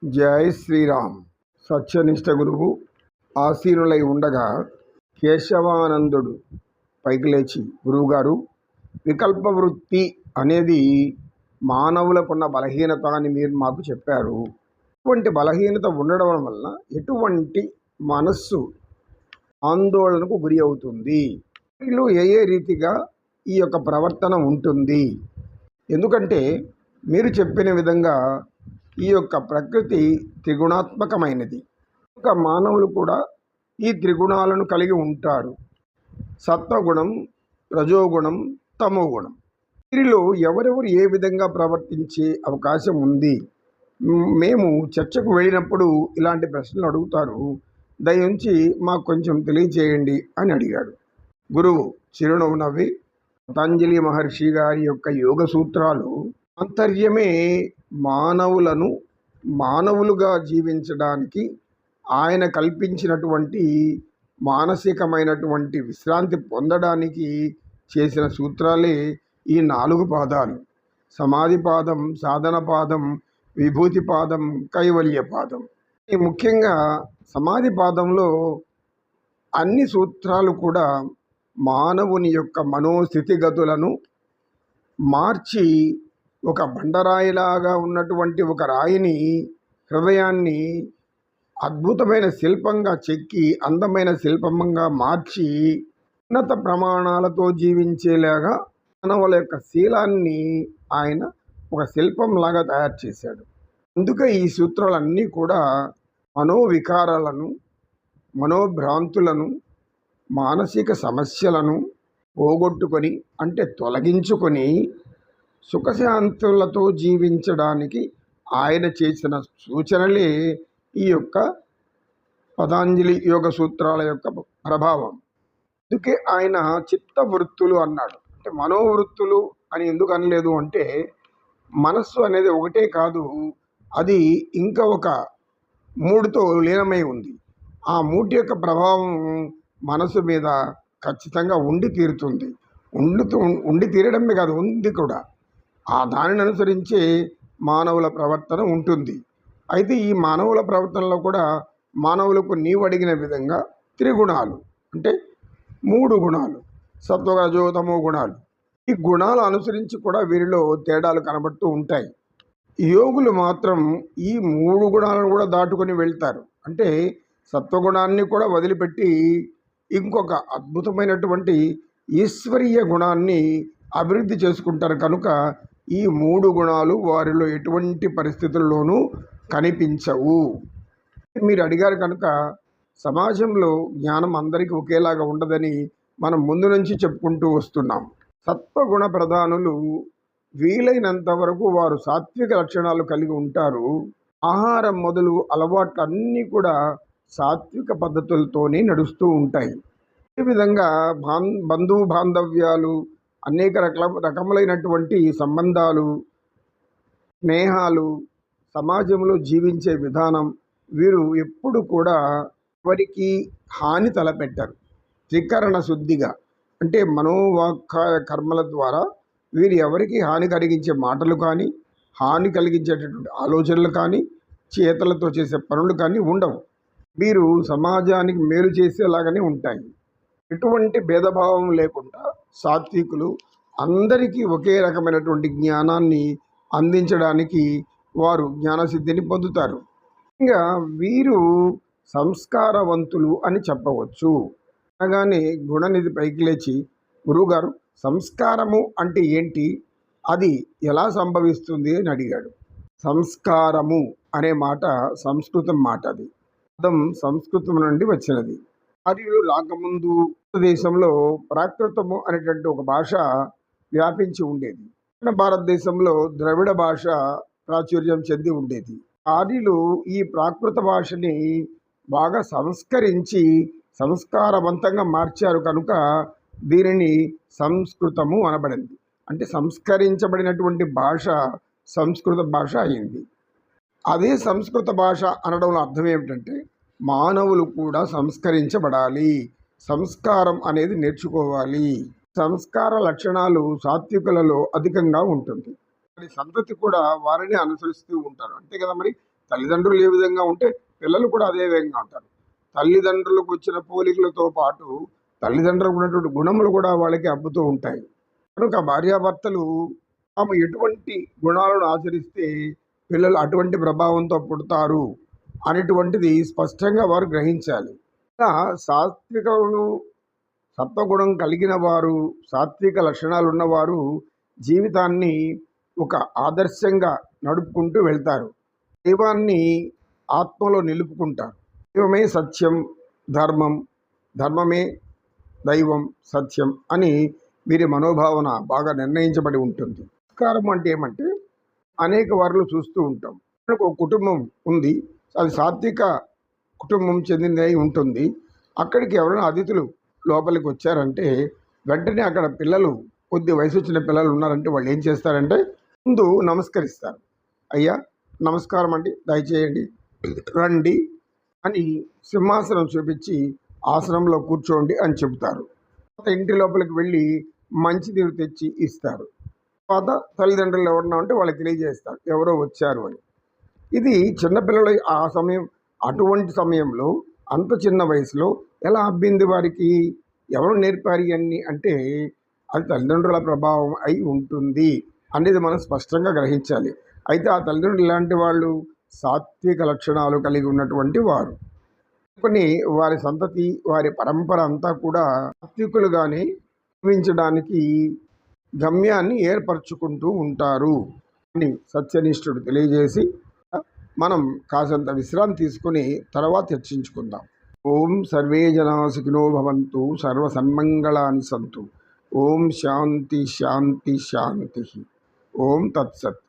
జై శ్రీరామ్. సత్యనిష్ట గురువు ఆసీనులై ఉండగా కేశవానందుడు పైకి లేచి, గురువుగారు, వికల్ప వృత్తి అనేది మానవులకున్న బలహీనత అని మీరు మాకు చెప్పారు. ఇటువంటి బలహీనత ఉండడం వలన ఎటువంటి మనస్సు ఆందోళనకు గురి అవుతుంది? వీళ్ళు ఏ రీతిగా ఈ యొక్క ప్రవర్తన ఉంటుంది? ఎందుకంటే మీరు చెప్పిన విధంగా ఈ యొక్క ప్రకృతి త్రిగుణాత్మకమైనది. ఒక మానవులు కూడా ఈ త్రిగుణాలను కలిగి ఉంటారు. సత్వగుణం, రజోగుణం, తమోగుణం. వీరిలో ఎవరెవరు ఏ విధంగా ప్రవర్తించే అవకాశం ఉంది? మేము చర్చకు వెళ్ళినప్పుడు ఇలాంటి ప్రశ్నలు అడుగుతారు, దయించి మాకు కొంచెం తెలియచేయండి అని అడిగాడు. గురువు చిరునవ్వు నవ్వి, పతంజలి మహర్షి గారి యొక్క యోగ సూత్రాలు ఆంతర్యమే మానవులను మానవులుగా జీవించడానికి ఆయన కల్పించినటువంటి మానసికమైనటువంటి విశ్రాంతి పొందడానికి చేసిన సూత్రాలే ఈ 4 పాదాలు: సమాధి పాదం, సాధన పాదం, విభూతి పాదం, కైవల్య పాదం. ఈ ముఖ్యంగా సమాధి పాదంలో అన్ని సూత్రాలు కూడా మానవుని యొక్క మనోస్థితిగతులను మార్చి ఒక బండరాయిలాగా ఉన్నటువంటి ఒక రాయిని, హృదయాన్ని అద్భుతమైన శిల్పంగా చెక్కి అందమైన శిల్పంగా మార్చి ఉన్నత ప్రమాణాలతో జీవించేలాగా మానవుల యొక్క శీలాన్ని ఆయన ఒక శిల్పంలాగా తయారు చేశాడు. అందుకే ఈ సూత్రాలన్నీ కూడా మనోవికారాలను, మనోభ్రాంతులను, మానసిక సమస్యలను పోగొట్టుకొని, అంటే తొలగించుకొని సుఖశాంతులతో జీవించడానికి ఆయన చేసిన సూచనలే ఈ యొక్క పతంజలి యోగ సూత్రాల యొక్క ప్రభావం. అందుకే ఆయన చిత్తవృత్తులు అన్నాడు. అంటే మనోవృత్తులు అని ఎందుకు అనలేదు అంటే, మనస్సు అనేది ఒకటే కాదు, అది ఇంకా ఒక 3తో లీనమై ఉంది. ఆ 3 యొక్క ప్రభావం మనసు మీద ఖచ్చితంగా ఉండి తీరుతుంది. ఉండి తీరడమే కాదు, ఉంది కూడా. ఆ దానిని అనుసరించే మానవుల ప్రవర్తన ఉంటుంది. అయితే ఈ మానవుల ప్రవర్తనలో కూడా మానవులకు నీవు అడిగిన విధంగా త్రిగుణాలు, అంటే 3 గుణాలు, సత్వరజో తమో గుణాలు. ఈ గుణాలు అనుసరించి కూడా వీరిలో తేడాలు కనబడుతూ ఉంటాయి. యోగులు మాత్రం ఈ 3 గుణాలను కూడా దాటుకొని వెళ్తారు. అంటే సత్వగుణాన్ని కూడా వదిలిపెట్టి ఇంకొక అద్భుతమైనటువంటి ఈశ్వరీయ గుణాన్ని అభివృద్ధి చేసుకుంటారు. కనుక ఈ 3 గుణాలు వారిలో ఎటువంటి పరిస్థితుల్లోనూ కనిపించవు. మీరు అడిగారు కనుక సమాజంలో జ్ఞానం అందరికీ ఒకేలాగా ఉండదని మనం ముందు నుంచి చెప్పుకుంటూ వస్తున్నాం. సత్వగుణ ప్రధానులు వీలైనంత వరకు వారు సాత్విక లక్షణాలు కలిగి ఉంటారు. ఆహారం మొదలు అలవాట్లన్నీ కూడా సాత్విక పద్ధతులతోనే నడుస్తూ ఉంటాయి. ఈ విధంగా బంధు బాంధవ్యాలు, అనేక రకములైనటువంటి సంబంధాలు, స్నేహాలు, సమాజంలో జీవించే విధానం, వీరు ఎప్పుడు కూడా ఎవరికి హాని తలపెట్టరు. త్రికరణ శుద్ధిగా, అంటే మనోవాక్కాయ కర్మల ద్వారా వీరు ఎవరికి హాని కలిగించే మాటలు కానీ, హాని కలిగించేటటువంటి ఆలోచనలు కానీ, చేతలతో చేసే పనులు కానీ ఉండవు. వీరు సమాజానికి మేలు చేసేలాగానే ఉంటాయి. ఎటువంటి భేదభావం లేకుండా సాత్వికులు అందరికీ ఒకే రకమైనటువంటి జ్ఞానాన్ని అందించడానికి వారు జ్ఞానసిద్ధిని పొందుతారు. ఇంకా వీరు సంస్కారవంతులు అని చెప్పవచ్చు. అనగానే గుణనిధి పైకి లేచి, గురువుగారు, సంస్కారము అంటే ఏంటి, అది ఎలా సంభవిస్తుంది అని అడిగాడు. సంస్కారము అనే మాట సంస్కృతం మాట. అది పదం సంస్కృతం నుండి వచ్చినది. ఆర్యులు రాకముందు దేశంలో ప్రాకృతము అనేటువంటి ఒక భాష వ్యాపించి ఉండేది. భారతదేశంలో ద్రవిడ భాష ప్రాచుర్యం చెంది ఉండేది. ఆర్యులు ఈ ప్రాకృత భాషని బాగా సంస్కరించి సంస్కారవంతంగా మార్చారు. కనుక దీనిని సంస్కృతము అనబడింది. అంటే సంస్కరించబడినటువంటి భాష సంస్కృత భాష అయింది. అదే సంస్కృత భాష అనడంలో అర్థం ఏమిటంటే, మానవులు కూడా సంస్కరించబడాలి, సంస్కారం అనేది నేర్చుకోవాలి. సంస్కార లక్షణాలు సాత్వికులలో అధికంగా ఉంటుంది. వారి సంతతి కూడా వారిని అనుసరిస్తూ ఉంటారు. అంతే కదా. మరి తల్లిదండ్రులు ఏ విధంగా ఉంటే పిల్లలు కూడా అదే విధంగా ఉంటారు. తల్లిదండ్రులకు వచ్చిన పోలికలతో పాటు తల్లిదండ్రులకు ఉన్నటువంటి గుణములు కూడా వాళ్ళకి అబ్బుతూ ఉంటాయి. కనుక భార్యాభర్తలు తాము ఎటువంటి గుణాలను ఆచరిస్తే పిల్లలు అటువంటి ప్రభావంతో పుడతారు అనేటువంటిది స్పష్టంగా వారు గ్రహించాలి. ఇలా సాత్వికులు, సత్వగుణం కలిగిన వారు, సాత్విక లక్షణాలు ఉన్నవారు జీవితాన్ని ఒక ఆదర్శంగా నడుపుకుంటూ వెళ్తారు. దైవాన్ని ఆత్మలో నిలుపుకుంటారు. దైవమే సత్యం, ధర్మం, ధర్మమే దైవం, సత్యం అని వీరి మనోభావన బాగా నిర్ణయించబడి ఉంటుంది. సంస్కారం అంటే ఏమంటే అనేక వారిలో చూస్తూ ఉంటాం. మనకు ఒక కుటుంబం ఉంది, అది సాత్విక కుటుంబం చెందింది అయి ఉంటుంది. అక్కడికి ఎవరైనా అతిథులు లోపలికి వచ్చారంటే వెంటనే అక్కడ పిల్లలు, కొద్ది వయసు వచ్చిన పిల్లలు ఉన్నారంటే వాళ్ళు ఏం చేస్తారంటే ముందు నమస్కరిస్తారు. అయ్యా నమస్కారం అండి, దయచేయండి, రండి అని సింహాసనం చూపించి ఆసనంలో కూర్చోండి అని చెబుతారు. ఇంటి లోపలికి వెళ్ళి మంచినీరు తెచ్చి ఇస్తారు. తర్వాత తల్లిదండ్రులు ఎవరన్నా ఉంటే వాళ్ళకి తెలియజేస్తారు ఎవరో వచ్చారు అని. ఇది చిన్నపిల్లలు ఆ సమయం, అటువంటి సమయంలో అంత చిన్న వయసులో ఎలా అబ్బింది వారికి, ఎవరు నేర్పారు ఇవన్నీ అంటే అది తల్లిదండ్రుల ప్రభావం అయి ఉంటుంది అనేది మనం స్పష్టంగా గ్రహించాలి. అయితే ఆ తల్లిదండ్రులు ఇలాంటి వాళ్ళు సాత్విక లక్షణాలు కలిగి ఉన్నటువంటి వారు. కొన్ని వారి సంతతి, వారి పరంపర అంతా కూడా సాత్వికులుగానే జీవించడానికి గమ్యాన్ని ఏర్పరచుకుంటూ ఉంటారు అని సత్యనిష్ఠుడు తెలియజేసి మనం కాసంత విశ్రాంతి తీసుకుని తర్వాత చర్చించుకుందాం. ఓం సర్వే జనా సుఖినో భవంతు, సర్వ సన్మంగళాని సంతు. ఓం శాంతి శాంతి శాంతి. ఓం తత్సత్.